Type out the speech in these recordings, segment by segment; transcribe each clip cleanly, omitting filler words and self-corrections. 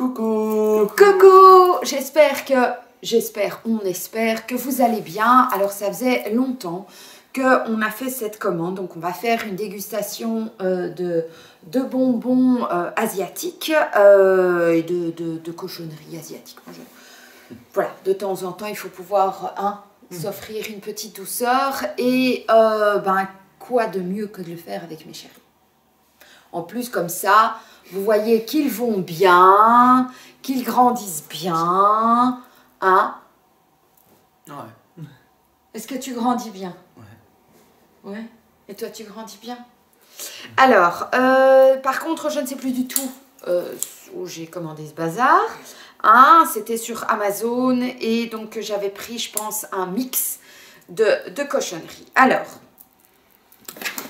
Coucou. Coucou, on espère que vous allez bien. Alors ça faisait longtemps qu'on a fait cette commande, donc on va faire une dégustation de bonbons asiatiques et de cochonneries asiatiques. Voilà, de temps en temps il faut pouvoir s'offrir une petite douceur et quoi de mieux que de le faire avec mes chéris. En plus comme ça, vous voyez qu'ils vont bien, qu'ils grandissent bien, hein? Ouais. Est-ce que tu grandis bien? Ouais. Ouais. Et toi, tu grandis bien? Alors, par contre, je ne sais plus du tout où j'ai commandé ce bazar. Hein, c'était sur Amazon et donc j'avais pris, je pense, un mix de cochonneries. Alors,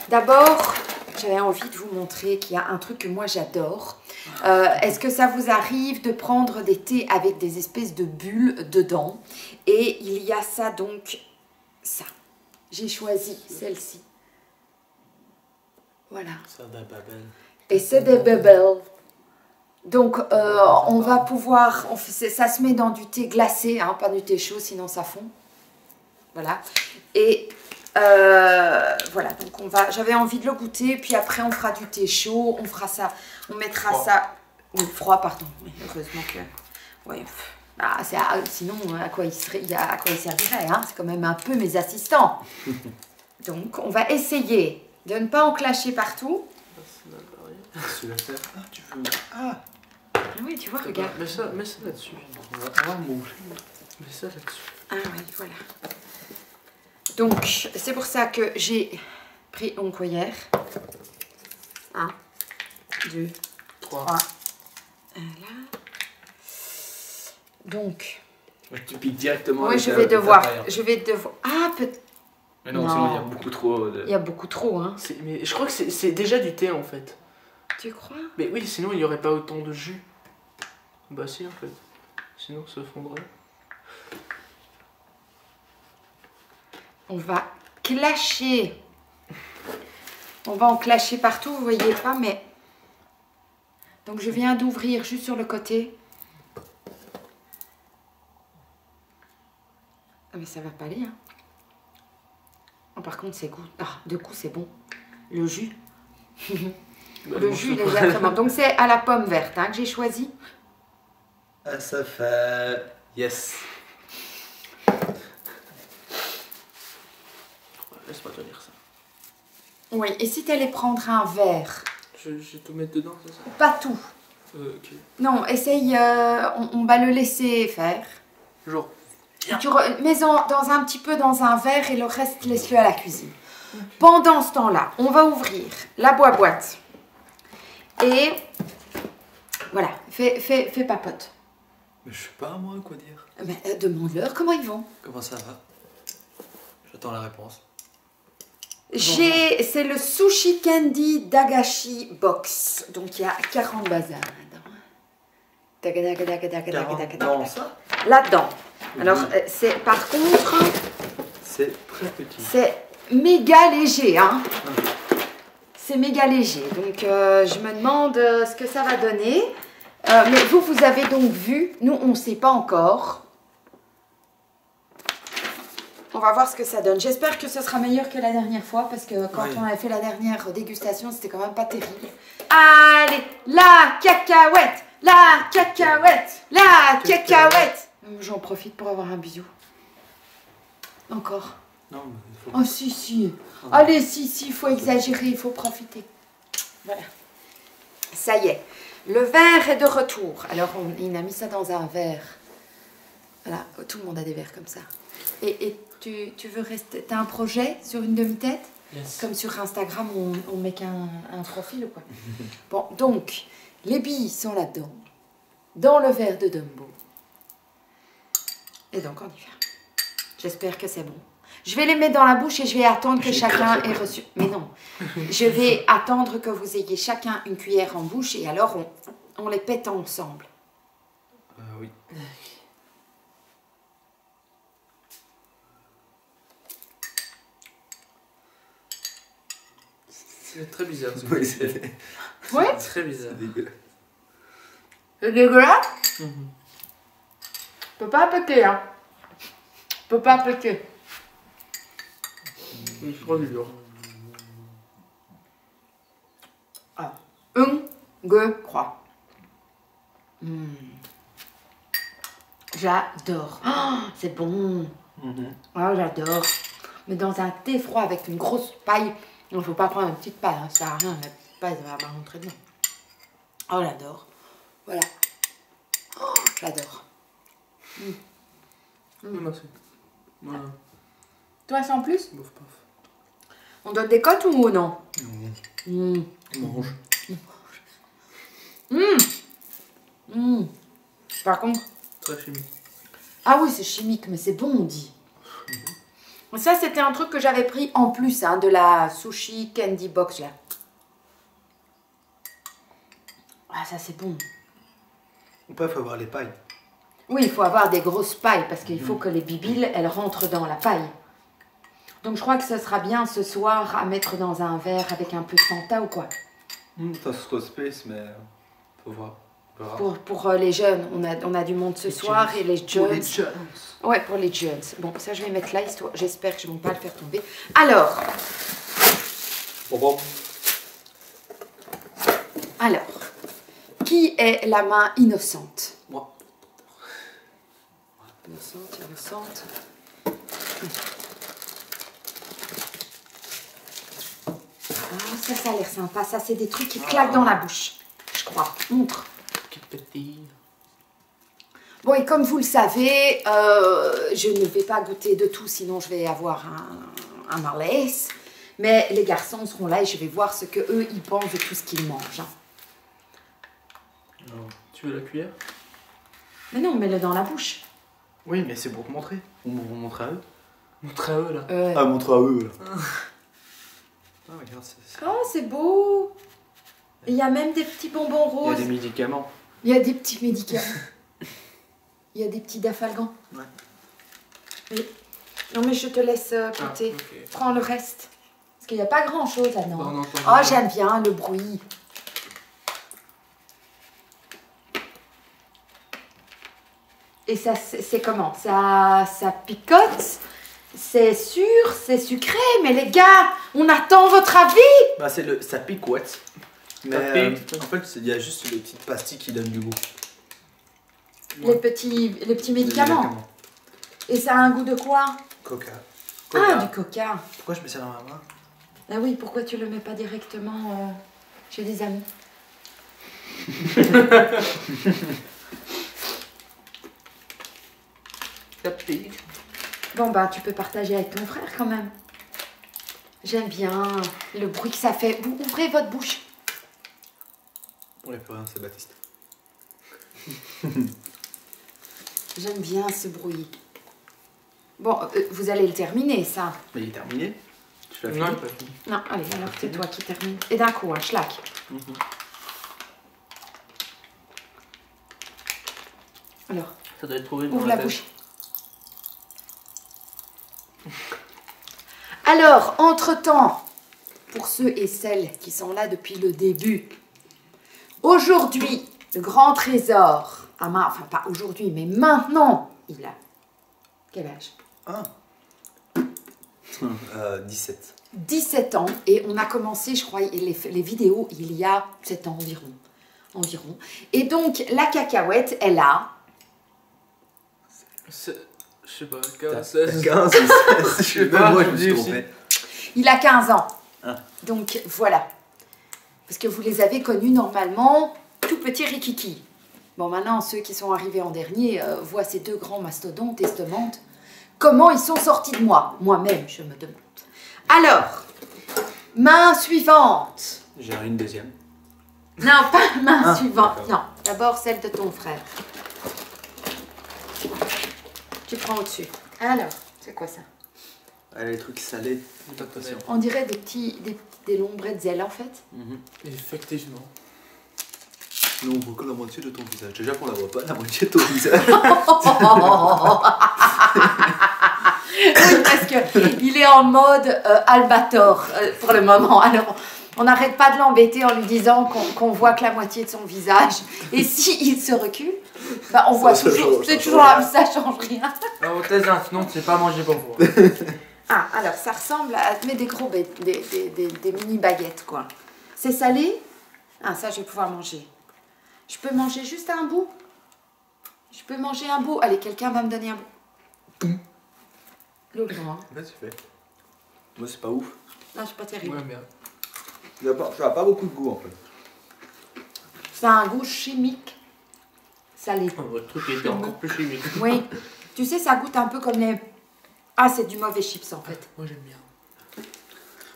d'abord, j'avais envie de vous montrer qu'il y a un truc que moi j'adore. Est-ce que ça vous arrive de prendre des thés avec des espèces de bulles dedans? Et il y a ça donc, ça. J'ai choisi celle-ci. Voilà. Et c'est des bubbles. Donc on va pouvoir, ça se met dans du thé glacé, hein, pas du thé chaud, sinon ça fond. Voilà. Et voilà, donc j'avais envie de le goûter, puis après on fera du thé chaud, on fera ça, on mettra froid. Ça, oui, froid, pardon, oui, heureusement que, ouais, sinon à quoi il servirait, hein, c'est quand même un peu mes assistants. Donc on va essayer de ne pas en clasher partout. Tu veux... Oui, tu vois, regarde. Mets ça là-dessus. On va manger. Mets ça là-dessus. Ah oui, voilà. Donc, c'est pour ça que j'ai pris une cuillère. 1, 2, 3. Voilà. Donc. Tu piques directement. Oui, je vais devoir. Ah, peut-être. Mais non, sinon il y a beaucoup trop. Il y a beaucoup trop, hein. Mais je crois que c'est déjà du thé en fait. Tu crois? Mais oui, sinon il n'y aurait pas autant de jus. Bah si en fait. Sinon ça fondrait. On va clasher. On va en clasher partout, vous voyez pas, mais... Donc je viens d'ouvrir juste sur le côté. Ah mais ça va pas aller, hein. Oh, par contre c'est goût. Ah, de coup c'est bon. Le jus. Le jus il est exactement. Donc c'est à la pomme verte, hein, que j'ai choisi. Ah ça fait... Yes. Laisse-moi te dire ça. Oui, et si tu allais prendre un verre? Je vais tout mettre dedans, c'est ça? Pas tout. Ok. Non, essaye, on va le laisser faire. Genre. Tu mets-en dans un petit peu dans un verre et le reste laisse-le à la cuisine. Okay. Pendant ce temps-là, on va ouvrir la boîte. Et voilà, fais papote. Mais je sais pas moi quoi dire. Mais demande-leur comment ils vont. Comment ça va? J'attends la réponse. C'est le Sushi Candy Dagashi Box. Donc il y a 40 bazars là-dedans. Dans ça? Là-dedans. Alors c'est par contre... C'est très petit. C'est méga léger, hein. C'est méga léger. Donc je me demande ce que ça va donner. Mais vous avez donc vu, nous on ne sait pas encore. On va voir ce que ça donne. J'espère que ce sera meilleur que la dernière fois parce que quand on avait fait la dernière dégustation, c'était quand même pas terrible. Allez, la cacahuète, la cacahuète, la cacahuète. J'en profite pour avoir un bisou. Encore. Non, mais oh si. Allez, si, il faut exagérer, il faut profiter. Voilà. Ça y est. Le verre est de retour. Alors, il a mis ça dans un verre. Voilà, tout le monde a des verres comme ça. Et tu veux rester... T'as un projet sur une demi-tête? Yes. Comme sur Instagram, on met qu'un profil ou quoi? Bon, donc, les billes sont là-dedans. Dans le verre de Dumbo. Et donc, on y va. J'espère que c'est bon. Je vais les mettre dans la bouche et je vais attendre que chacun ait reçu... Mais non. Je vais attendre que vous ayez chacun une cuillère en bouche et alors on les pète ensemble. Oui. C'est très bizarre. Ouais. C'est très bizarre. C'est dégueulasse. Mhm. Peut pas péter, hein. Peut pas péter. C'est trop dur. Ah. 1, 2, 3. J'adore. Oh, c'est bon. Oh, j'adore. Mais dans un thé froid avec une grosse paille. Il ne faut pas prendre une petite paille, hein, ça sert à rien. La petite paille, ça va pas rentrer dedans. Oh, j'adore. Voilà. Oh, j'adore. Merci. Voilà. Toi, sans plus? Bof, bof. On donne des cotes ou non? On mange. Par contre... Très chimique. Ah oui, c'est chimique, mais c'est bon, on dit. Ça, c'était un truc que j'avais pris en plus, hein, de la sushi candy box, là. Ah, ça, c'est bon. Ou pas, il faut avoir les pailles. Oui, il faut avoir des grosses pailles, parce qu'il faut que les bibiles, elles rentrent dans la paille. Donc, je crois que ce sera bien ce soir à mettre dans un verre avec un peu de Fanta ou quoi. Ça se trop space, mais faut voir. On verra. Pour les jeunes, on a du monde ce soir et les Pour jeunes. les jeunes. Ouais, pour les jeunes. Bon, ça, je vais mettre là, histoire. J'espère que je ne vais pas le faire tomber. Alors, Bon. alors, qui est la main innocente? Moi. Innocente, innocente. Ah, ça a l'air sympa. Ça, c'est des trucs qui claquent dans la bouche. Je crois. Montre. Qui pétille. Bon, et comme vous le savez, je ne vais pas goûter de tout, sinon je vais avoir un malaise. Mais les garçons seront là et je vais voir ce que eux ils pensent de tout ce qu'ils mangent. Hein. Tu veux la cuillère? Mais non, mets-le dans la bouche. Oui, mais c'est pour te montrer. On montre à eux. Montre à eux là. Ah, montre à eux, là. Ah, regarde, Oh, c'est beau. Et il y a même des petits bonbons Il y a roses. des médicaments. Il y a des petits médicaments. Il y a des petits dafalgans. Ouais. Oui. Non, mais je te laisse goûter. Ah, ok. Prends le reste. Parce qu'il n'y a pas grand-chose là-dedans. Bah, on entend Oh, rien. j'aime bien le bruit. Et ça, c'est comment? Ça picote. C'est sûr, c'est sucré. Mais les gars, on attend votre avis. Bah, ça pique, ouais. Mais pique. en fait, il y a juste les petites pastilles qui donnent du goût. Les petits médicaments. Et ça a un goût de quoi? Coca. Ah, du coca. Pourquoi je mets ça dans ma main? Ah oui, pourquoi tu le mets pas directement chez des amis? Ça pique. Bon, bah, tu peux partager avec ton frère quand même. J'aime bien le bruit que ça fait. Vous ouvrez votre bouche. On n'est plus rien, c'est Baptiste. J'aime bien ce bruit. Bon, vous allez le terminer, ça. Mais il est terminé. Tu l'as Non, fini? pas fini. Non, allez, alors c'est toi qui termine. Et d'un coup, un schlack. Alors, Ça doit être trouvé dans ouvre la la tête. bouche. Alors, entre-temps, pour ceux et celles qui sont là depuis le début, aujourd'hui, le grand trésor, enfin pas aujourd'hui, mais maintenant, il a quel âge? Ah. 17. 17 ans, et on a commencé, je crois, les vidéos il y a 7 ans environ. Et donc, la cacahuète, elle a... Je sais pas, 15, 16. 16. 15 ou 16. Je sais pas, Moi, je je me dis suis aussi. trompé. Il a 15 ans. Ah. Donc, voilà. Parce que vous les avez connus normalement, tout petits rikiki. Bon, maintenant, ceux qui sont arrivés en dernier voient ces deux grands mastodontes et se demandent comment ils sont sortis de moi. Moi-même, je me demande. Alors, main suivante. J'ai une deuxième. Non, pas main Ah, suivante. d'accord. Non, d'abord celle de ton frère. Tu prends au-dessus. Alors, c'est quoi ça? Les trucs salés. Attention. On dirait des longs bretzels en fait. Effectivement. Nous, on voit que la moitié de ton visage. Déjà qu'on la voit pas, la moitié de ton visage. Oui, parce que il est en mode albator pour le moment. Alors, On n'arrête pas de l'embêter en lui disant qu'on voit que la moitié de son visage. Et s'il se recule, bah on voit toujours, c'est toujours là, ça change rien. Alors, Tazin, sinon, c'est pas manger pour vous. Ah, alors ça ressemble à mais des gros des mini baguettes, quoi. C'est salé? Ah, ça, je vais pouvoir manger. Je peux manger juste un bout? Je peux manger un bout? Allez, quelqu'un va me donner un bout. L'autre, hein. Vas-y, fais. Moi, c'est pas ouf. Non, c'est pas terrible. Ouais, bien. Ça a pas beaucoup de goût, en fait. Ça a un goût chimique salé. Oh, votre truc était encore plus chimique. Oui. Tu sais, ça goûte un peu comme les... Ah, c'est du mauvais chips, en fait. Moi, j'aime bien.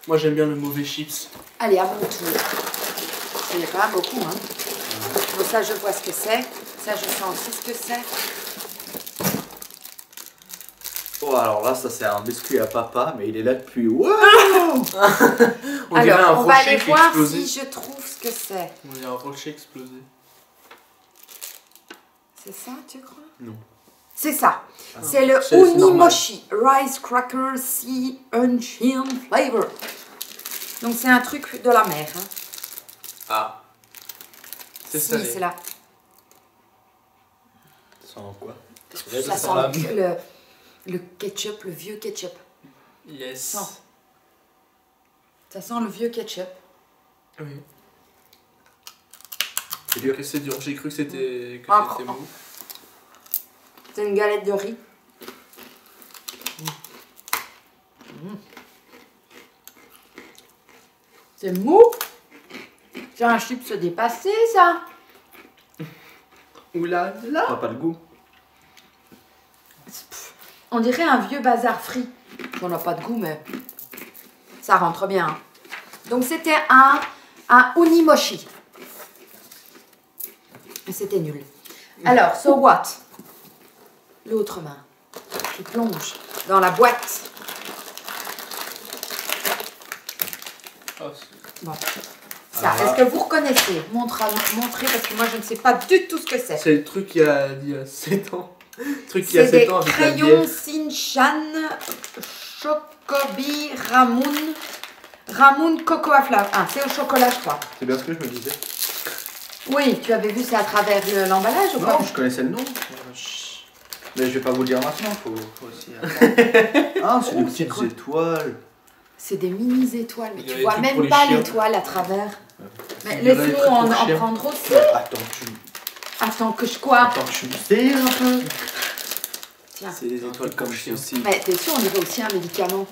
Moi, j'aime bien le mauvais chips. Allez, à mon tour. Il y a quand même beaucoup, hein. Bon, ça, je vois ce que c'est. Ça, je sens aussi ce que c'est. Oh, alors là, ça, c'est un biscuit à papa, mais il est là depuis... Wow. On dirait un Alors, on va rocher aller qui voir explosait. si je trouve ce que c'est. On dirait un rocher explosé. C'est ça, tu crois? Non. C'est ça. C'est le c'est normal. Unimoshi Rice Cracker Sea Unshin Flavor. Donc, c'est un truc de la mer. Hein. Ah. C'est Si, ça. c'est là. Ça sent quoi? Ça sent le ketchup, le vieux ketchup. Yes. Sent. Ça sent le vieux ketchup. Oui. C'est dur. Que c'est dur. J'ai cru que c'était mou. C'est une galette de riz. C'est mou. C'est un chips dépassé, ça. Oula là. Ça a pas de goût. On dirait un vieux bazar frit. On n'a pas de goût, mais ça rentre bien. Hein. Donc, c'était un Unimoshi. Mais c'était nul. Alors, so what? L'autre main qui plonge dans la boîte. Oh, Bon. Ça, est-ce que vous reconnaissez? Montrez, parce que moi, je ne sais pas du tout ce que c'est. c'est le truc il y a 7 ans. Le truc il y a C'est des 7 ans avec la crayons bière. Sinchan Chocobi Ramoun Coco à Flamme. Ah, c'est au chocolat, je crois. C'est bien ce que je me disais. Oui, tu avais vu ça à travers l'emballage ou pas? Non, je connaissais le nom. Mais je vais pas vous le dire maintenant, faut aussi... Ah, c'est des Oh, c'est petites quoi? étoiles. C'est des mini étoiles, mais Il y a tu des vois trucs pour même les pas chiens. l'étoile à travers. Mais Il y a des laisse-nous trucs pour en chiens. prendre aussi. Attends, Attends que je quoi? Attends, tu me serres un peu. Tiens. C'est des étoiles comme chien. ceci. Mais t'es sûr, on dirait aussi un médicament.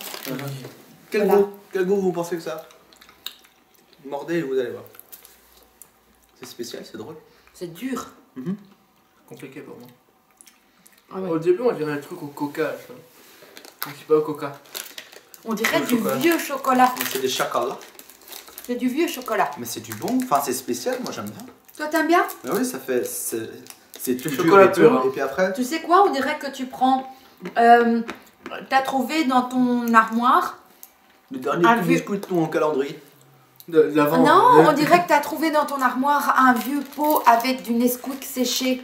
Quel Voilà. goût? Quel goût vous pensez que ça a? Mordez et vous allez voir. C'est spécial, c'est drôle. C'est dur. Compliqué pour moi. Ah ouais. Au début, on dirait un truc au coca. Ça. Donc, c'est pas au coca. On dirait Le du chocolat. vieux chocolat. Mais c'est des chocolats. C'est du vieux chocolat. Mais c'est du bon. Enfin, c'est spécial, moi j'aime bien. Toi, t'aimes bien? Mais oui, ça fait. C'est tout chocolat dur et pur, tout. hein. Et puis après. Tu sais quoi? On dirait que tu prends... t'as trouvé dans ton armoire... Le dernier Un petit vieux- biscuit de ton calendrier. De l'avant. Non, on dirait que t'as trouvé dans ton armoire un vieux pot avec du Nesquik séché.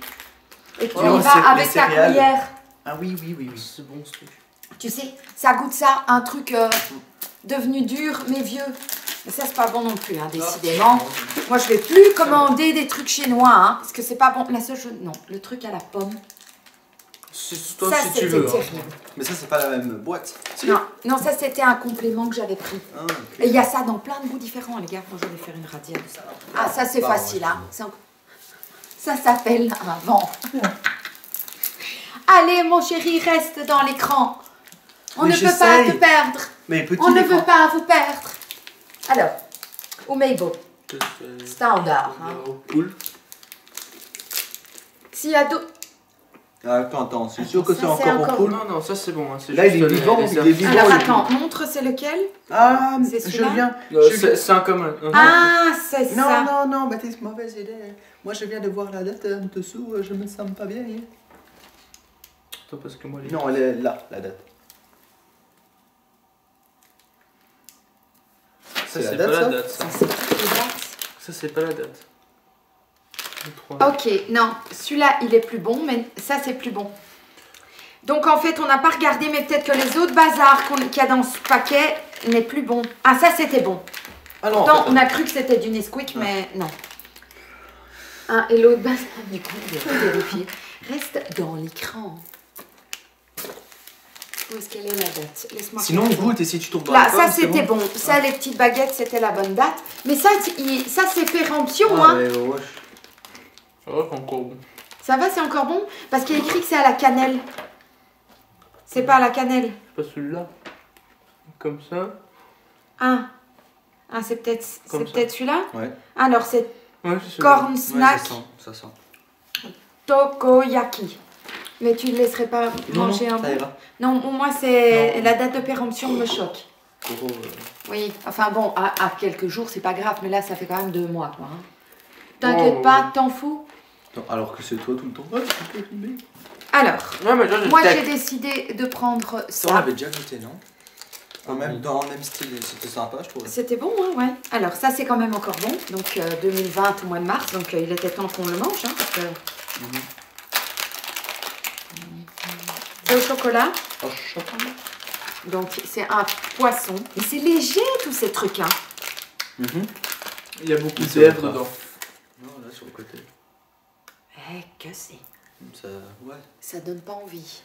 Et que tu Oh, y c'est vas les avec ta céréales. cuillère. Ah oui, oui, oui, oui. C'est bon ce truc. Tu sais, ça goûte ça, un truc devenu dur mais vieux. Mais ça, c'est pas bon non plus, hein, décidément. Moi, je vais plus commander des trucs chinois, hein, parce que c'est pas bon. La seule chose, non, le truc à la pomme, C'est toi ça, si tu c'était veux. hein. terrible. Mais ça, c'est pas la même boîte. Si. Non, non, ça, c'était un complément que j'avais pris. Ah, ok. Et il y a ça dans plein de goûts différents, les gars. Moi, je vais faire une radia de ça. Ah, ça, c'est Pardon, facile, hein. Ça s'appelle un vent. Allez, mon chéri, reste dans l'écran. On Mais ne peut pas j'essaye. te perdre. Mais petit On ne écran. veut pas vous perdre. Alors, Umeibo, standard. Hein. Au poule. S'il y a d'autres... Ah, attends, c'est sûr que Ça, c'est c'est encore encore- en poule. Non, non, ça c'est bon. Hein. C'est Là, il juste est vivant, il est vivant. Alors, il est attends, vivant. montre, c'est lequel? Ah, C'est je celui-là viens. C'est un commun. Ah, c'est Non, ça. non, non, Baptiste, mauvaise idée. Moi, je viens de voir la date en dessous, je me sens pas bien. hein. Attends, parce que moi, les... Non, elle est là, la date. ça c'est c'est la pas date, la ça date. Ça, Ça, c'est les dates. Ça, c'est pas la date. Le 3. Ok, non, celui-là, il est plus bon, mais ça, c'est plus bon. Donc, en fait, on n'a pas regardé, mais peut-être que les autres bazars qu'il y a dans ce paquet n'est plus bon. Ah, ça, c'était bon. Ah non, Pourtant, en fait, on a cru que c'était du Nesquik, mais non. Et l'autre base, du coup, on va vérifier. Reste dans l'écran. Où est-ce qu'elle est la date? Laisse-moi sinon, on regarder. goûte et si tu tombes dans Là, la ça pomme, c'est c'était bon. Ça, les petites baguettes, c'était la bonne date. Mais ça, ça c'est péremption, Ah, hein. ouais, ouais. Oh, c'est encore bon. Ça va, c'est encore bon? Parce qu'il y a écrit que c'est à la cannelle. C'est pas à la cannelle. C'est pas celui-là. Comme ça. Ah, c'est peut-être Comme ça. celui-là? Ouais. Alors, c'est Ouais, c'est celui-là. corn Ouais, snack ça sent. tokoyaki. Mais tu ne laisserais pas Non, manger non, un ça bout? ira. Non, moi, c'est Non. la date de péremption me choque. Gros, Oui, enfin bon, à quelques jours, c'est pas grave, mais là, ça fait quand même 2 mois, quoi. Hein. T'inquiète Oh, pas, t'en fous. Attends, alors que c'est toi tout le temps. Ouais, tu peux filmer. Alors, Ouais, mais là, moi, j'ai j'ai décidé de prendre Ça, on ça. l'avait déjà goûté, non? Même dans le même style, c'était sympa, je trouve. C'était bon, hein, ouais. Alors, ça, c'est quand même encore bon. Donc, 2020 au mois de mars. Donc, il était temps qu'on le mange. Hein, parce que... C'est au chocolat. Oh, chocolat. Donc, c'est un poisson. Et c'est léger, tous ces trucs. Hein. Il y a beaucoup C'est d'air vrai. dedans. Non, là, sur le côté. Que c'est. Ça, ouais. Ça donne pas envie.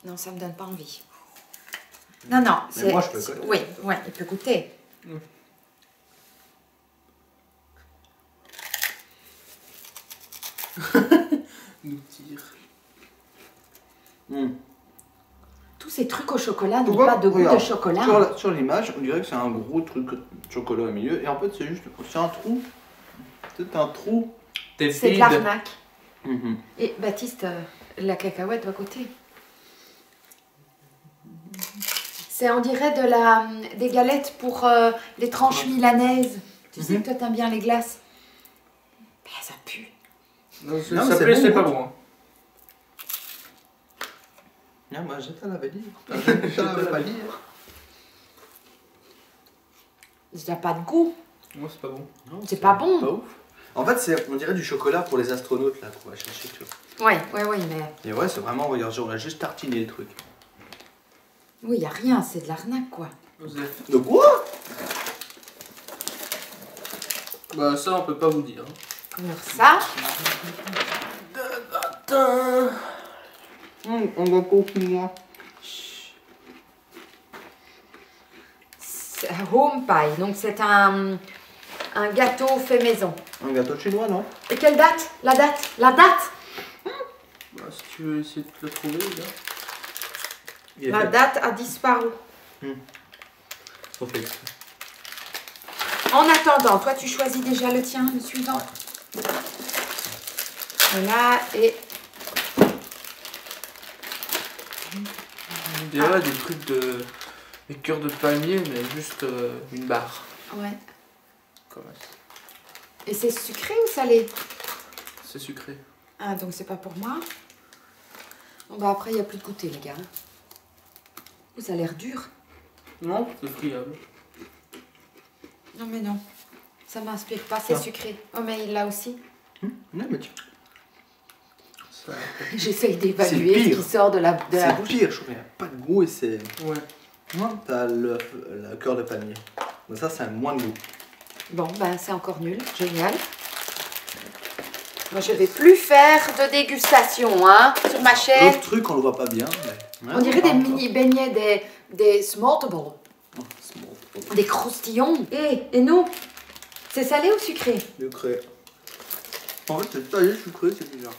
Non, ça me donne pas envie. Non, non. Mais moi, je peux goûter. Oui, ouais, il peut goûter. Nous tire. Tous ces trucs au chocolat Tu n'ont vois, pas de goût regarde, de chocolat. Sur l'image, on dirait que c'est un gros truc de chocolat au milieu. Et en fait, c'est juste c'est un trou. C'est un trou. T'es C'est de vide. l'arnaque. Et Baptiste, la cacahuète va côté. C'est, on dirait, des galettes pour les tranches milanaises. Tu sais que toi, t'aimes bien les glaces. Mais ça pue. Non, Non, ça mais c'est plaît, bon, c'est pas hein. bon. Hein. Non, moi, j'étais à la vanille. J'étais à la vanille. Ça n'a pas de goût. Moi, c'est pas bon. Non, C'est pas bon. Pas ouf. En fait, on dirait du chocolat pour les astronautes, là, qu'on va chercher, tu vois. Ouais, mais... Et ouais, c'est vraiment, regarde, genre, on a juste tartiné le truc. Oui, il n'y a rien, c'est de l'arnaque, quoi. Osef. De quoi? Bah, ça, on peut pas vous dire. Alors ça, On va continuer. c'est home pie. Donc c'est un gâteau fait maison. Un gâteau chinois, non? Et quelle date? La date? La date? Bah, si tu veux essayer de le trouver, là. Il est La fait. date a disparu. On fait. En attendant, toi tu choisis déjà le tien, le suivant. Voilà, et On dirait des trucs de. Des cœurs de palmier, mais juste une barre. ouais. Comme ça. Et c'est sucré ou salé? C'est sucré. Ah, donc c'est pas pour moi. Bon bah après il n'y a plus de goûter les gars. Oh, ça a l'air dur. Non, c'est friable. Non mais non, ça m'inspire pas, c'est Ah. sucré. Oh mais il l'a aussi. Non, mais tu... Ça... J'essaye C'est d'évaluer ce pire. qui sort de la C'est bouche. pire, je trouve qu'il n'y a pas de goût et c'est... Ouais. Non, t'as le cœur de palmier. Mais ça, c'est un moins de goût. Bon, ben c'est encore nul. Génial. Moi, je vais plus faire de dégustation, hein, sur ma chaîne. L'autre truc, on le voit pas bien, mais... On dirait des mini beignets, des smortables, Oh, c'est bon. des croustillons. Et nous, c'est salé ou sucré? Sucré. En fait, c'est salé, sucré, c'est bizarre.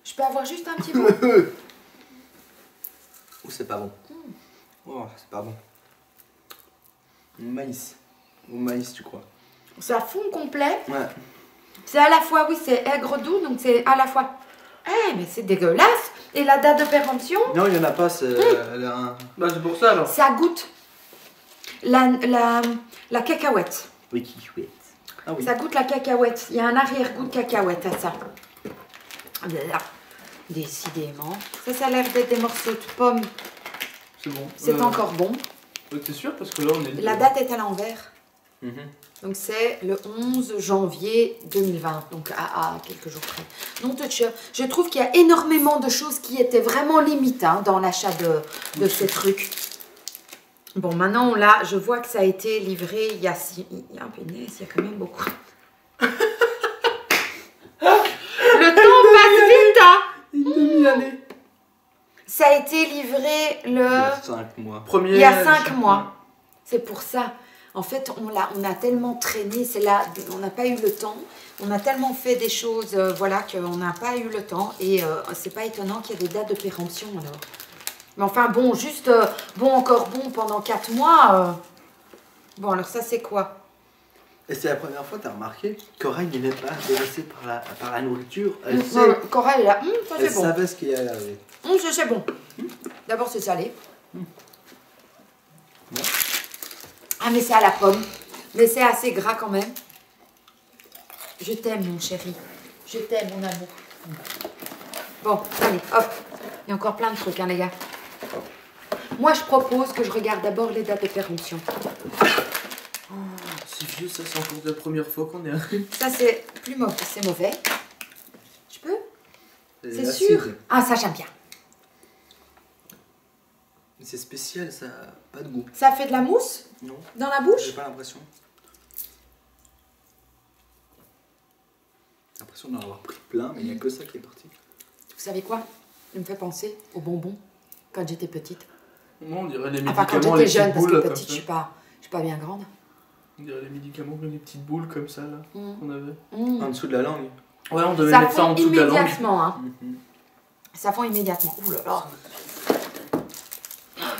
Je peux avoir juste un petit bout? Ou c'est pas bon. Oh, c'est pas bon. Maïs. Ou maïs, tu crois. C'est à fond complet. Ouais. C'est à la fois, oui, c'est aigre doux, donc c'est à la fois... Eh, mais c'est dégueulasse. Et la date de péremption, Non, il n'y en a pas, c'est... elle a un- Bah, c'est pour ça alors. ça goûte la cacahuète. Oui, qui chouette. Ah oui. Ça goûte la cacahuète. Il y a un arrière-goût de cacahuète à ça. Là, décidément. Ça a l'air d'être des morceaux de pommes. C'est bon. C'est encore bon. T'es sûr? Parce que là, on est. La date est à l'envers. Mhm. Donc c'est le 11 janvier 2020. Donc à quelques jours près. Donc je trouve qu'il y a énormément de choses qui étaient vraiment limites hein, dans l'achat de ces trucs. Bon, maintenant, là, je vois que ça a été livré il y a un punaise, il y a quand même beaucoup. Le temps passe vite, hein. Une demi-année. Ça a été livré Il y a 5 mois. il y a 5 mois. C'est pour ça. En fait, on a tellement traîné, c'est là, on n'a pas eu le temps. On a tellement fait des choses, voilà, qu'on n'a pas eu le temps. Et c'est pas étonnant qu'il y ait des dates de péremption, alors. Mais enfin, bon, juste, encore bon pendant 4 mois. Bon, alors ça, c'est quoi? Et c'est la première fois que tu as remarqué qu'Aurel n'est pas intéressée par la nourriture. Elle Corail est là. Ça, elle c'est bon. savait ce qu'il y allait arriver. Ça, c'est bon. D'abord, c'est salé. Ouais. Ah, mais c'est à la pomme. Mais c'est assez gras quand même. Je t'aime, mon chéri. Je t'aime, mon amour. Bon, allez, hop. Il y a encore plein de trucs, hein, les gars. Moi, je propose que je regarde d'abord les dates de péremption. C'est vieux, ça, c'est encore la première fois qu'on est arrivé. Ça, c'est plus mauvais. C'est mauvais. Je peux? C'est acide. sûr? Ah, ça, j'aime bien. C'est spécial, ça n'a pas de goût. Ça fait de la mousse Non, dans la bouche? j'ai pas l'impression. J'ai l'impression d'en avoir pris plein, mais il n'y a que ça qui est parti. Vous savez quoi? Il me fait penser aux bonbons quand j'étais petite. Moi, on dirait les Enfin, médicaments, quand les j'étais jeune, petites parce boules, que là, petite, comme je ça. suis pas bien grande. On dirait les médicaments, les petites boules comme ça, là, qu'on avait. En dessous de la langue. Ouais, on devait Ça mettre ça en fond dessous de la langue. immédiatement, hein. Ça fond immédiatement. Ouh là là.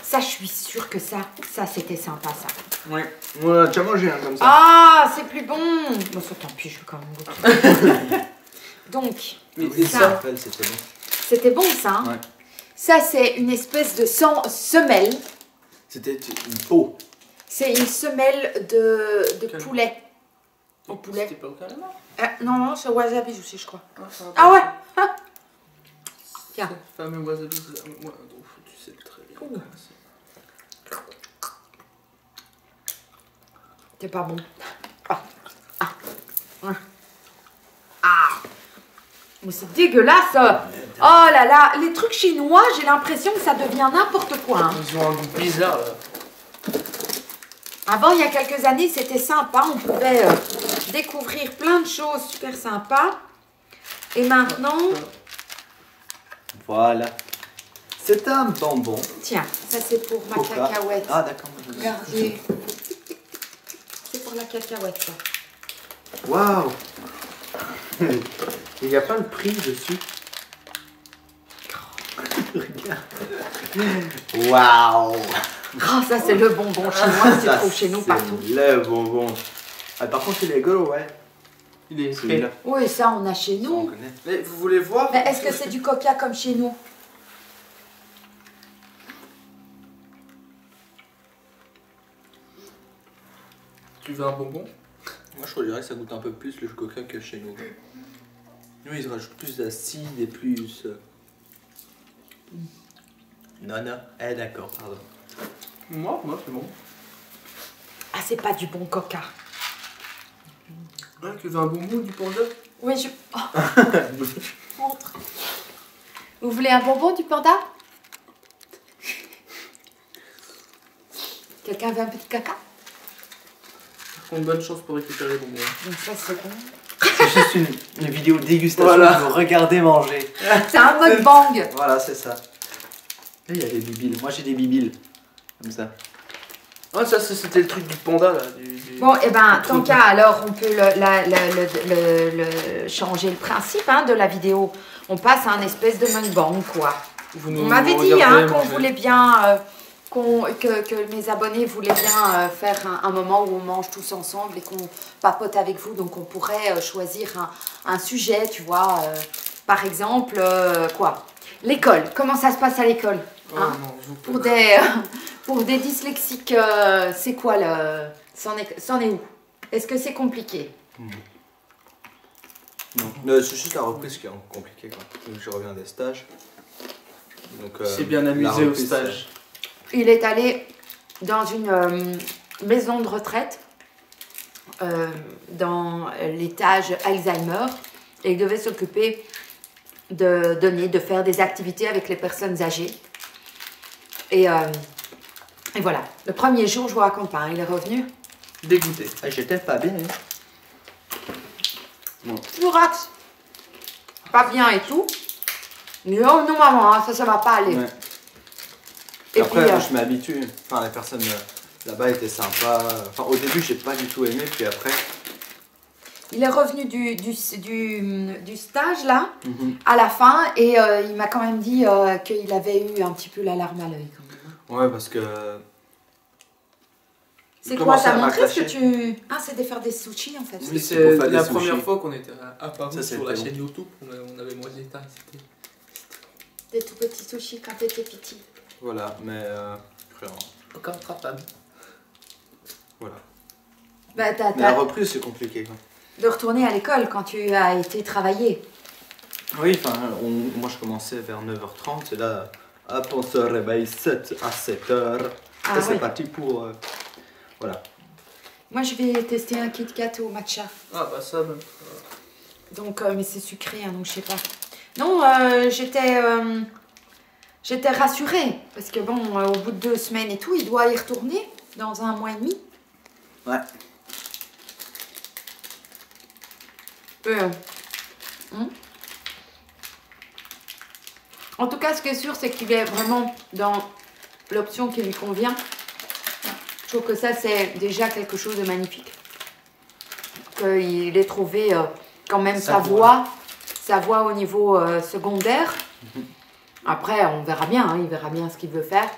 Ça, je suis sûre que ça c'était sympa, ça. Ouais. On a déjà mangé un comme ça. Ah, c'est plus bon. Bon, ça, tant pis, je vais quand même goûter. Donc, Mais ça, ça, c'était bon. c'était bon, ça. Hein. Ouais. Ça, c'est une espèce de semelle. C'était une peau. C'est une semelle de Quel- poulet. Au poulet. C'était pas au calamar. Non, c'est wasabi aussi, je crois. Ça va Ah pas. ouais. Tiens. Ce fameux wasabi, moi, tu sais très bien. Ouh. comment c'est. C'est pas bon. Ah. Mais c'est dégueulasse. Oh là là, les trucs chinois, j'ai l'impression que ça devient n'importe quoi. Hein. Ils ont un goût bizarre, là. Avant, il y a quelques années, c'était sympa. On pouvait découvrir plein de choses super sympas. Et maintenant, Voilà. C'est un bonbon. tiens, ça c'est pour ma Coca. cacahuète. Ah, d'accord. Regardez. C'est pour la cacahuète, ça. Waouh. Il n'y a pas le prix dessus. Regarde. Waouh. Oh, ça c'est le bonbon chinois, c'est Ça, trop chez nous c'est partout. Le bonbon. Ah, par contre, il est rigolo, ouais. Il est Celui-là. Oui, ça on a chez Ça, on nous. connaît. Mais vous voulez voir? Mais est-ce que c'est du coca comme chez nous? Tu veux un bonbon? Moi, je dirais que ça goûte un peu plus le coca que chez nous. Nous, ils rajoutent plus d'acide et plus... Non, non. Eh, d'accord, pardon. Moi, c'est bon. Ah, c'est pas du bon coca. Ouais, tu veux un bonbon du panda? Oui, je... Oh. Montre. Vous voulez un bonbon du panda? Quelqu'un veut un petit caca? Par contre, bonne chance pour récupérer les bonbons. Donc ça, c'est bon. C'est juste une vidéo dégustation. Voilà. Vous regardez manger. C'est un mukbang. Voilà, c'est ça. Là, il y a des bibiles. Moi, j'ai des bibiles. Comme ça. Ah, ça, c'était le truc du panda, là. Bon, et ben, tant qu'à, alors, on peut changer le principe hein, de la vidéo. On passe à un espèce de mukbang, quoi. Vous On nous m'avait dit regardez hein, qu'on manger. voulait bien, que mes abonnés voulaient bien faire un moment où on mange tous ensemble et qu'on papote avec vous. Donc, on pourrait choisir un sujet, tu vois. Par exemple, quoi? L'école. Comment ça se passe à l'école? Oh, Hein non, je vous Pour des dyslexiques, c'est quoi le... C'en est où? Est-ce que c'est compliqué? Non, c'est juste la reprise qui est compliquée. Quoi. Donc, je reviens des stages. Donc, C'est bien la amusé au reprise, stage. Il est allé dans une maison de retraite dans l'étage Alzheimer et il devait s'occuper de faire des activités avec les personnes âgées. Et Et voilà, le premier jour, je vous raconte pas, hein, il est revenu. Dégoûté. Ah, j'étais pas bien. Hein. Bon. Mourax, pas bien et tout. Mais oh non maman, hein, ça va pas aller. Ouais. Et Après, puis, moi, je m'habitue. Enfin, les personnes là-bas étaient sympas. Enfin, au début, j'ai pas du tout aimé, puis après. il est revenu du stage là, à la fin, et il m'a quand même dit qu'il avait eu un petit peu la larme à l'œil quand même. Ouais, parce que. C'est il quoi, commençait t'as à montré ce que m'attacher. tu... Ah, c'est de faire des sushis en fait. Oui, pour c'est faire des la sushis. première fois qu'on était apparu Ça, sur la c'était chaîne YouTube. On avait moins de détails. C'était... Des tout petits sushis quand t'étais petit. Voilà, mais. Rien. Encore rattrapable. Voilà. Bah, Mais la reprise, c'est compliqué. Quoi. de retourner à l'école quand tu as été travailler. Oui, enfin, moi je commençais vers 9h30 et là, hop, on se réveille 7 à 7h. Ah et c'est oui. parti pour. Voilà. Moi, je vais tester un Kit Kat au matcha. Ah bah ça, même. Donc, mais c'est sucré, hein, donc je sais pas. Non, j'étais rassurée. Parce que bon, au bout de 2 semaines et tout, il doit y retourner dans 1 mois et demi. Ouais. En tout cas, ce qui est sûr, c'est qu'il est vraiment dans l'option qui lui convient. Je trouve que ça, c'est déjà quelque chose de magnifique. Qu'il ait trouvé quand même sa voie au niveau secondaire. Après, on verra bien, hein, il verra bien ce qu'il veut faire.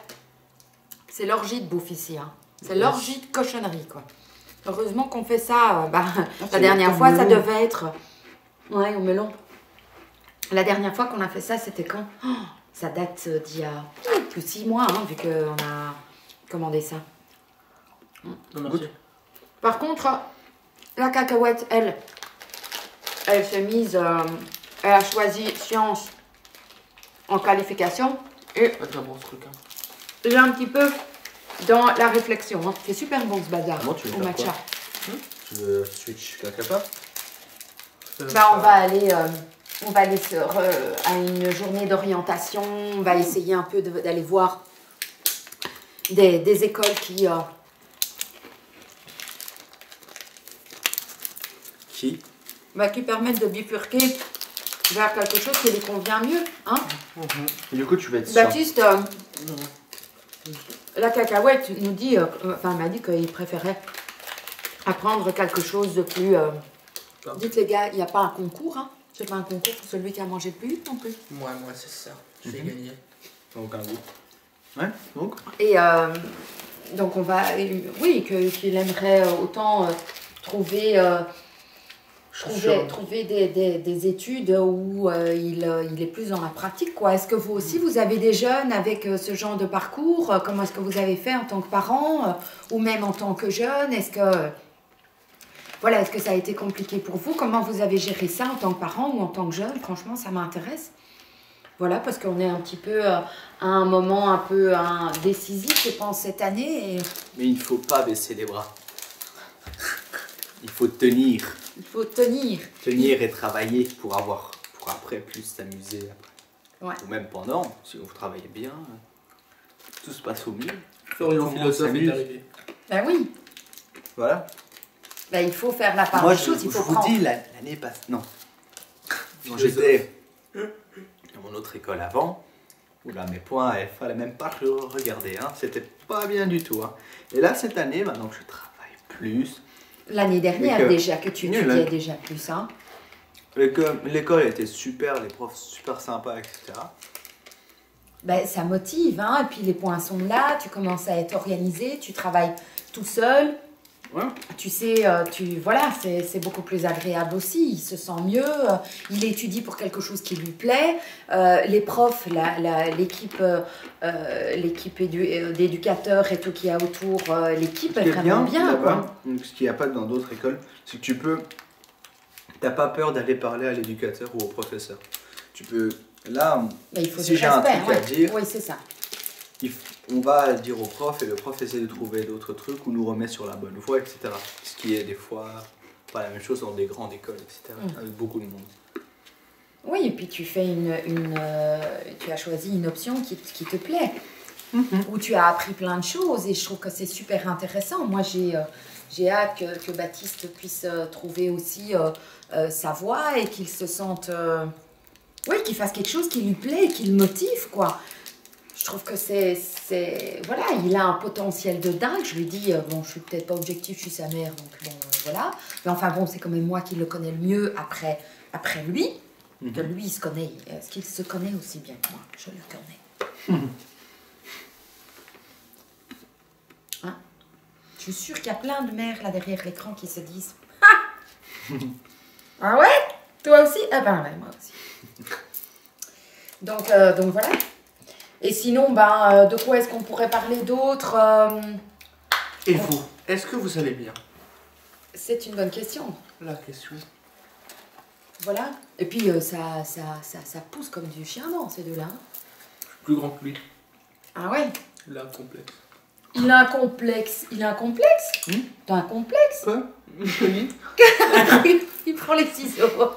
C'est l'orgie de bouffe ici. Hein. C'est l'orgie de cochonnerie, quoi. Heureusement qu'on fait ça. La dernière fois, ça devait être... Ouais, au melon. La dernière fois qu'on a fait ça, c'était quand? Ça date d'il y a plus de 6 mois, hein, vu qu'on a commandé ça. Non, merci. Par contre, la cacahuète, elle s'est mise... elle a choisi science en qualification. Et Pas de bon ce truc. Hein. j'ai un petit peu dans la réflexion. Hein. C'est super bon ce bazar Comment tu veux au faire matcha. quoi Tu veux switch cacapa? Bah, on va aller à une journée d'orientation. On va essayer un peu d'aller voir des écoles qui permettent de bifurquer vers quelque chose qui lui convient mieux. Hein? Et du coup, tu vas être Baptiste, la cacahuète nous dit, m'a dit qu'il préférait apprendre quelque chose de plus... Dites les gars, il n'y a pas un concours, hein? C'est pas un concours pour celui qui a mangé le plus vite non plus. Moi, c'est ça. Je vais gagner. Aucun goût. Ouais, donc. Et donc on va... oui, qu'il aimerait autant trouver des études où il est plus dans la pratique, quoi. Est-ce que vous aussi, vous avez des jeunes avec ce genre de parcours? Comment est-ce que vous avez fait en tant que parent ou même en tant que jeune? Est-ce que ça a été compliqué pour vous? Comment vous avez géré ça en tant que parent ou en tant que jeune? Franchement, ça m'intéresse. Voilà, parce qu'on est un petit peu à un moment un peu décisif, je pense, cette année. Mais il ne faut pas baisser les bras. Il faut tenir. Il faut tenir. Tenir et travailler pour après plus s'amuser après. Ouais. Ou même pendant, si vous travaillez bien, tout se passe au mieux. Florian Philosophe est arrivé. Ben oui. Voilà. Ben, il faut faire la part Moi, des choses. Il faut je vous prendre. dis, l'année passée, non. Quand j'étais à mon autre école avant, oula, mes points, il fallait même pas que je regarder, hein. C'était pas bien du tout. Hein. Et là, cette année, maintenant que je travaille plus... L'année dernière déjà, que tu étudiais déjà plus, hein. L'école était super, les profs super sympas, etc. Ben, ça motive, hein. Et puis les points sont là, tu commences à être organisé, tu travailles tout seul. Ouais. Tu sais, voilà, c'est beaucoup plus agréable aussi. Il se sent mieux, il étudie pour quelque chose qui lui plaît. Les profs, l'équipe d'éducateurs et tout qu'il y a autour, l'équipe est vraiment bien, quoi. Ce qu'il n'y a pas dans d'autres écoles, c'est que t'as pas peur d'aller parler à l'éducateur ou au professeur. Tu peux, là, mais il faut si j'ai un truc à dire, oui, c'est ça. On va le dire au prof et le prof essaie de trouver d'autres trucs ou nous remet sur la bonne voie, etc. Ce qui est des fois pas la même chose dans des grandes écoles, etc. Avec beaucoup de monde. Oui, et puis tu fais tu as choisi une option qui te plaît. où tu as appris plein de choses et je trouve que c'est super intéressant. Moi, j'ai hâte que Baptiste puisse trouver aussi sa voie et qu'il se sente... oui, qu'il fasse quelque chose qui lui plaît, qui le motive, quoi. Je trouve que voilà, il a un potentiel de dingue. Je lui dis, bon, je suis peut-être pas objective, je suis sa mère, donc bon, voilà. Mais enfin bon, c'est quand même moi qui le connais le mieux après lui. Que lui, il se connaît. Est-ce qu'il se connaît aussi bien que moi? Je le connais. Hein? Je suis sûre qu'il y a plein de mères là derrière l'écran qui se disent ah ouais? Toi aussi? Ah ben ouais, moi aussi. Donc voilà. Et sinon, de quoi est-ce qu'on pourrait parler d'autre? Et vous, est-ce que vous allez bien? C'est une bonne question. La question. Voilà. Et puis, ça pousse comme du chien blanc, ces deux-là. Plus grand que lui. Ah ouais? Il a un complexe. Il a un complexe. Il a un complexe? T'as un complexe? Quoi? Il prend les ciseaux.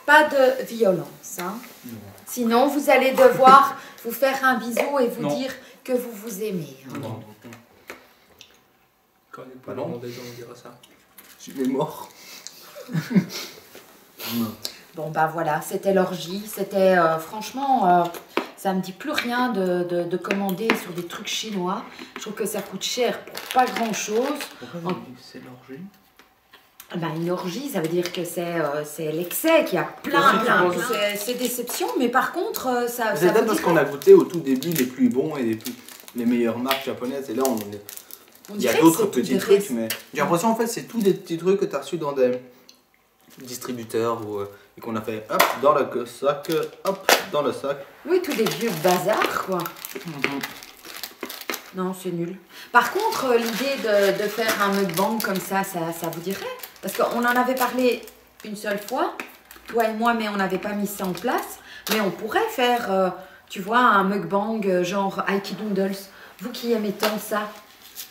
Pas de violence, hein? Non. Sinon, vous allez devoir vous faire un bisou et vous Non. dire que vous vous aimez. Hein. Non. Quand on n'est pas Non. dans des gens, on dira ça. Je suis mort. Bon, voilà, c'était l'orgie. C'était, franchement, ça me dit plus rien de commander sur des trucs chinois. Je trouve que ça coûte cher pour pas grand-chose. Pourquoi vous dites c'est l'orgie? Une orgie, ça veut dire que c'est l'excès, qu'il y a plein. C'est déception, mais par contre, ça... C'est peut-être parce qu'on a goûté au tout début les plus bons et les meilleures marques japonaises. Et là, il y a d'autres petits trucs, mais j'ai l'impression en fait c'est tous des petits trucs que tu as reçus dans des distributeurs et qu'on a fait hop dans le sac, hop dans le sac. Oui, tous des vieux bazars, quoi. Non, c'est nul. Par contre, l'idée de faire un mukbang comme ça vous dirait? Parce qu'on en avait parlé une seule fois, toi et moi, mais on n'avait pas mis ça en place. Mais on pourrait faire, tu vois, un mukbang genre Aiki Noodles. Vous qui aimez tant ça,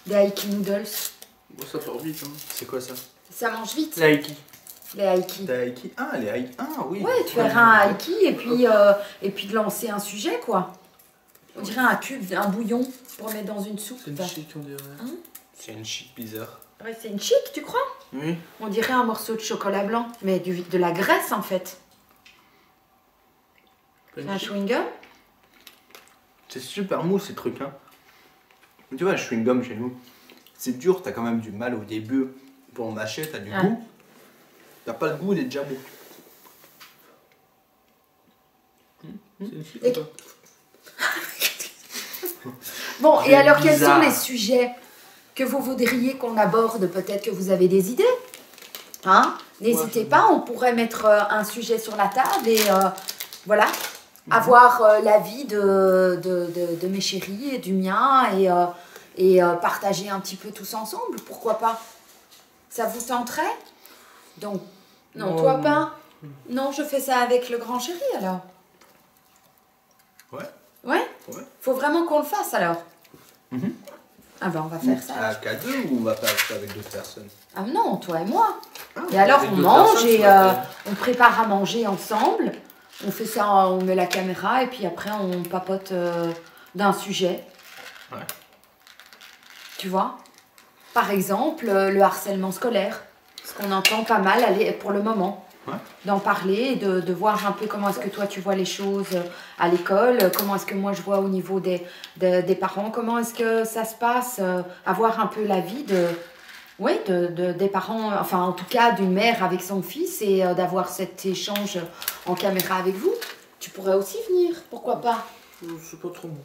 des Aiki Noodles. Bon, ça sort vite. Hein. C'est quoi ça? Ça mange vite. Les Aiki. Les Aiki. Des Aiki. Ah, les Aiki. Ah oui. Ouais, tu feras un Aiki et puis de lancer un sujet, quoi. On dirait un cube, un bouillon pour mettre dans une soupe. C'est une chic, on dirait. Hein? C'est une chic bizarre. Ouais, c'est une chic, tu crois? Oui. On dirait un morceau de chocolat blanc, mais de la graisse en fait. C'est un chewing-gum? C'est super mou ces trucs, hein. Tu vois, le chewing-gum chez nous, c'est dur, t'as quand même du mal au début pour en mâcher, t'as du goût. T'as pas le goût, il est déjà mou. C'est une chic. Et- Bon, et alors quels sont bizarre. les sujets que vous voudriez qu'on aborde? Peut-être que vous avez des idées. Hein? N'hésitez Ouais, pas, on pourrait mettre un sujet sur la table et voilà, avoir l'avis de mes chéris et du mien et partager un petit peu tous ensemble, pourquoi pas? Ça vous tenterait? Donc, non, Non, toi non. pas? Non, je fais ça avec le grand chéri alors. Ouais. Ouais? Ouais. Faut vraiment qu'on le fasse alors. Mhm. Ah ben on va faire ça. À qu'à deux ou on va faire ça avec d'autres personnes? Ah non, toi et moi. Ah, Et alors avec on d'autres mange personnes, et ça va on prépare à manger ensemble. On fait ça, on met la caméra et puis après on papote d'un sujet. Ouais. Tu vois? Par exemple, le harcèlement scolaire. Ce qu'on entend pas mal pour le moment. Ouais. D'en parler, de voir un peu comment est-ce que toi tu vois les choses à l'école, comment est-ce que moi je vois au niveau des parents, comment est-ce que ça se passe, avoir un peu l'avis des parents, enfin en tout cas d'une mère avec son fils et d'avoir cet échange en caméra avec vous. Tu pourrais aussi venir, pourquoi pas? C'est pas trop bon.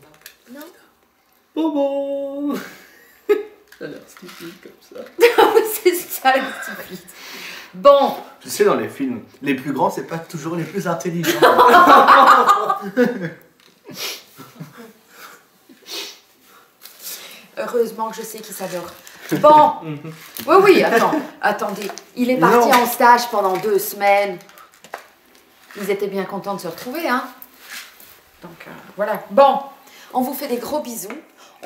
Non? Bobo. Ça a l'air stupide comme ça. C'est ça le stupide. Bon, Tu sais, dans les films, les plus grands, c'est pas toujours les plus intelligents. heureusement que je sais qui s'adore. Bon, oui, attendez. Il est parti Non. en stage pendant 2 semaines. Ils étaient bien contents de se retrouver, hein. Donc, voilà. Bon, on vous fait des gros bisous.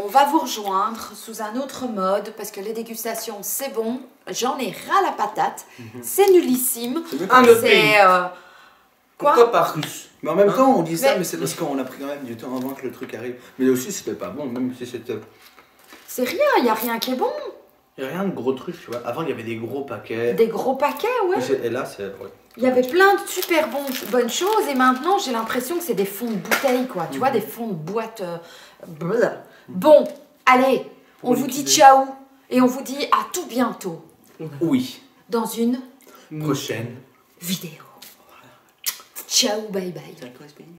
On va vous rejoindre sous un autre mode parce que les dégustations, c'est bon. J'en ai ras la patate. C'est nullissime. Un autre C'est... pays. Quoi? Pourquoi pas russe? Mais en même Hein? temps, on dit ça, Mais- mais c'est parce qu'on a pris quand même du temps avant que le truc arrive. Mais aussi, c'était pas bon, même si c'était. C'est rien, il n'y a rien qui est bon. Il n'y a rien de gros trucs, tu vois. Avant, il y avait des gros paquets. Des gros paquets, ouais. Et là, c'est. Ouais. Il y avait plein de super bonnes choses et maintenant j'ai l'impression que c'est des fonds de bouteilles, quoi. Tu vois, des fonds de boîte. Bon, allez, on Pour vous dit liquider. ciao et on vous dit à tout bientôt Oui. dans une Prochaine. vidéo. Ciao, bye bye. Ça correspond.